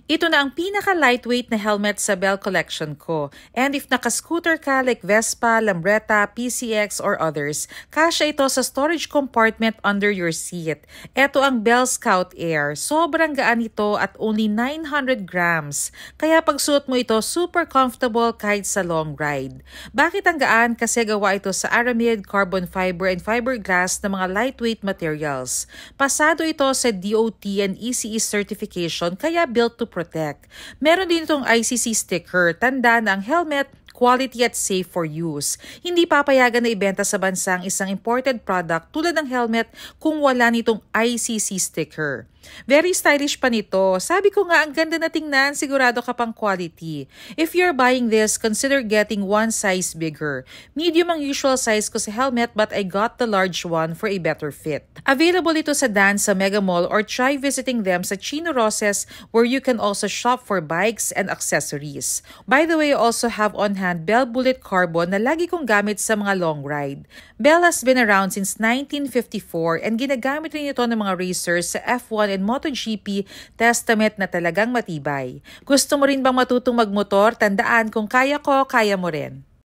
Ito na ang pinaka-lightweight na helmet sa Bell collection ko. And if naka-scooter ka like Vespa, Lambretta, PCX, or others, kasya ito sa storage compartment under your seat. Ito ang Bell Scout Air. Sobrang gaan ito at only 900 grams. Kaya pag suot mo ito, super comfortable kahit sa long ride. Bakit ang gaan? Kasi gawa ito sa aramid, carbon fiber, and fiberglass na mga lightweight materials. Pasado ito sa DOT and ECE certification kaya built to protect. Meron din itong ICC sticker, tanda na ang helmet quality at safe for use. Hindi papayagan na ibenta sa bansa ang isang imported product tulad ng helmet kung wala nitong ICC sticker. Very stylish pa nito. Sabi ko nga, ang ganda na tingnan, sigurado ka pang quality. If you're buying this, consider getting one size bigger. Medium ang usual size ko sa helmet but I got the large one for a better fit. Available ito sa Dan sa Mega Mall or try visiting them sa Chino Roses where you can also shop for bikes and accessories. By the way, I also have on hand Bell Bullet Carbon na lagi kong gamit sa mga long ride. Bell has been around since 1954 and ginagamit rin ito ng mga racers sa F1 and MotoGP, testament na talagang matibay. Gusto mo rin bang matutong magmotor? Tandaan, kung kaya ko, kaya mo rin.